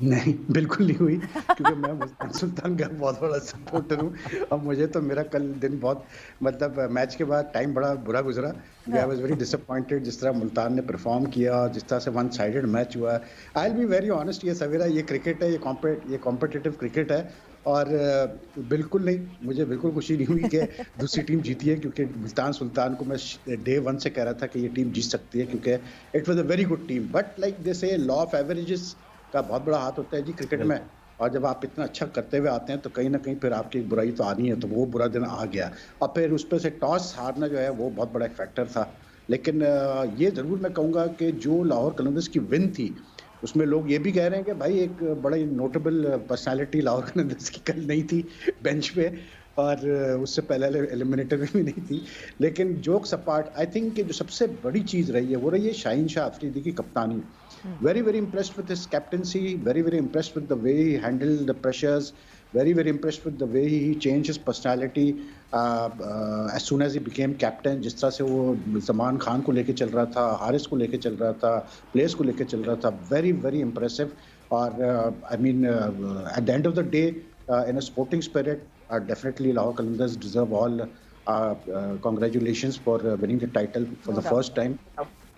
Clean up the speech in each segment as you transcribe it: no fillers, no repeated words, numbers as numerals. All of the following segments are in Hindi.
नहीं, बिल्कुल नहीं हुई क्योंकि मैं मुल्तान सुल्तान का बहुत बड़ा सपोर्टर हूँ और मुझे तो मेरा कल दिन बहुत मतलब मैच के बाद टाइम बड़ा बुरा गुज़रा क्योंकि आई हाँ। वाज़ वेरी डिसअपॉइंटेड जिस तरह मुल्तान ने परफ़ॉर्म किया, जिस तरह से वन साइडेड मैच हुआ। I will be very honest ये सवेरा ये क्रिकेट है, ये कॉम्पिटिटिव क्रिकेट है और बिल्कुल नहीं, मुझे बिल्कुल खुशी नहीं हुई कि दूसरी टीम जीती है क्योंकि मुल्तान सुल्तान को मैं डे 1 से कह रहा था कि ये टीम जीत सकती है क्योंकि it was a very good team but like they से लॉ ऑफ एवरेजेस का बहुत बड़ा हाथ होता है जी क्रिकेट में बिल्कुल। और जब आप इतना अच्छा करते हुए आते हैं तो कहीं न कहीं फिर आपकी एक बुराई तो आनी है, तो वो बुरा दिन आ गया। और फिर उसपे से टॉस हारना जो है वो बहुत बड़ा एक फैक्टर था। लेकिन ये ज़रूर मैं कहूँगा कि जो लाहौर कलंदर्स की विन थी, उसमें लोग ये भी कह रहे हैं कि भाई एक बड़ी नोटेबल पर्सनैलिटी लाहौर कलंदर्स की कल नहीं थी बेंच पे और उससे पहले एलिमिनेटर में भी नहीं थी। लेकिन जोक्स अपार्ट आई थिंक कि जो सबसे बड़ी चीज़ रही है, वो रही है शाहीन शाह अफरीदी की कप्तानी। हुँ। Very, very impressed with his captaincy. Very, very impressed with the way he handled the pressures. Very, very impressed with the way he changed his personality as soon as he became captain. जिस तरह से वो सलमान खान को लेके चल रहा था, हारिस को लेके चल रहा था, प्लेयर्स को लेके चल रहा था. Very, very impressive. और I mean, at the end of the day, in a sporting spirit, definitely Lahore Qalandars deserve all congratulations for winning the title for no the doubt. first time.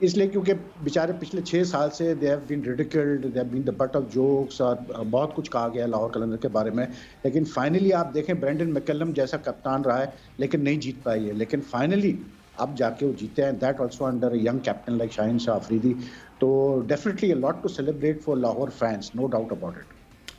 इसलिए क्योंकि बेचारे पिछले 6 साल से they have been ridiculed, they have been the butt of jokes और बहुत कुछ कहा गया है लाहौर कलंदर के बारे में। लेकिन फाइनली आप देखें ब्रेंडन मैकलम जैसा कप्तान रहा है, लेकिन नहीं जीत पाई है। लेकिन फाइनली अब जाके वो जीते हैं that also under a young captain like Shaheen Shah Afridi. तो definitely a lot to celebrate for Lahore fans, no doubt about it.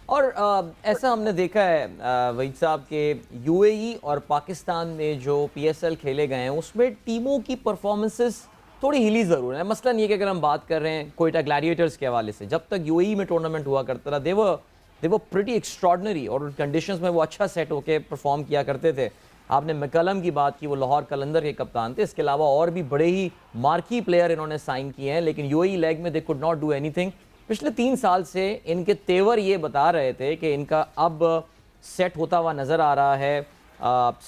और ऐसा हमने देखा है वहीद साहब के यूएई और पाकिस्तान में जो पीएसएल खेले गए हैं उसमें टीमों की परफॉर्मेंसेस थोड़ी हिली ज़रूर है। मसलन ये कि अगर हम बात कर रहे हैं कोयटा ग्लैडिएटर्स के हवाले से, जब तक यूएई में टूर्नामेंट हुआ करता था दे वर प्रिटी एक्स्ट्रॉर्डनरी और उन कंडीशंस में वो अच्छा सेट होके परफॉर्म किया करते थे। आपने मैकलम की बात की, वो लाहौर कलंदर के कप्तान थे। इसके अलावा और भी बड़े ही मार्की प्लेयर इन्होंने साइन किए हैं, लेकिन यूएई लेग में they could not do anything. पिछले 3 साल से इनके तेवर ये बता रहे थे कि इनका अब सेट होता हुआ नज़र आ रहा है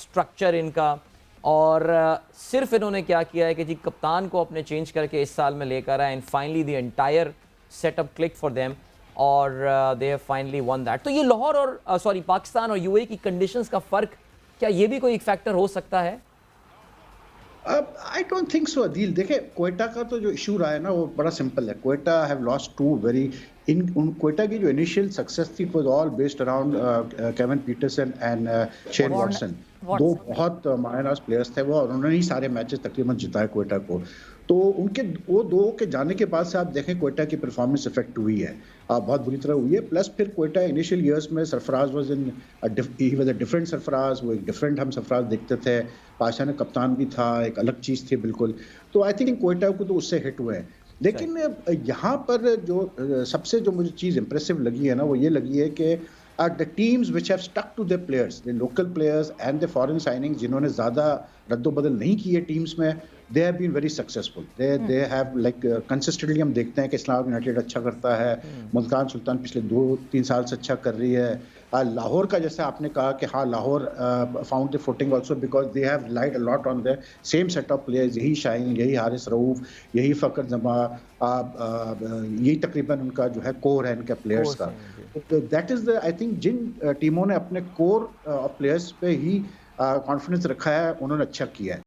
स्ट्रक्चर इनका। और सिर्फ इन्होंने क्या किया है कि जी कप्तान को अपने चेंज करके इस साल में लेकर आए and finally the entire setup click for them और they have finally won that. तो ये लाहौर और सॉरी पाकिस्तान और यूएई की कंडीशंस का फ़र्क, क्या ये भी कोई एक फैक्टर हो सकता है? अब I don't think so Adeel. देखिए क्वेटा का तो जो इशू रहा है ना वो बड़ा सिंपल है। Quetta have lost two very in उन क्वेटा की जो इनिशियल सक्सेस थी it was all based around Kevin Pietersen and Shane Wat Watson. दो वॉटसन। बहुत मायनाज प्लेयर्स थे वो और उन्होंने ही सारे मैचेस तकरीबन जिताए क्वेटा को। तो उनके वो दो के जाने के बाद से आप देखें क्वेटा की परफॉर्मेंस इफेक्ट हुई है, बहुत बुरी तरह हुई है। प्लस फिर क्वेटा इनिशियल ईयर्स में Sarfaraz was in he was a different Sarfaraz, वो एक डिफरेंट हम सरफराज देखते थे। पाशा ने कप्तान भी था, एक अलग चीज़ थी बिल्कुल। तो आई थिंक क्वेटा को तो उससे हिट हुए हैं। सही। लेकिन यहाँ पर जो सबसे जो मुझे चीज़ इम्प्रेसिव लगी है ना, वो ये लगी है कि the teams which have stuck to their players, the local players and the foreign signings जिन्होंने ज़्यादा रद्द-बदल नहीं किए टीम्स में, they have been very successful. They hmm. They have like consistently हम देखते हैं कि इस्लामाबाद यूनाइटेड अच्छा करता है, हम्म। मुल्तान सुल्तान पिछले 2-3 साल से अच्छा कर रही है। लाहौर का जैसे आपने कहा कि हाँ, Lahore found the footing also because they have relied a lot on their same set of players. यही शाहीन, यही हारिस रऊफ, यही फ़खर जमा, यही तकरीबन उनका जो है कोर है इनके प्लेयर्स कोर्स का। हैं जी। तो that is the I think जिन टीमों ने अपने कोर ऑफ प्लेयर्स पे ही कॉन्फिडेंस रखा है, उन्होंने अच्छा किया है।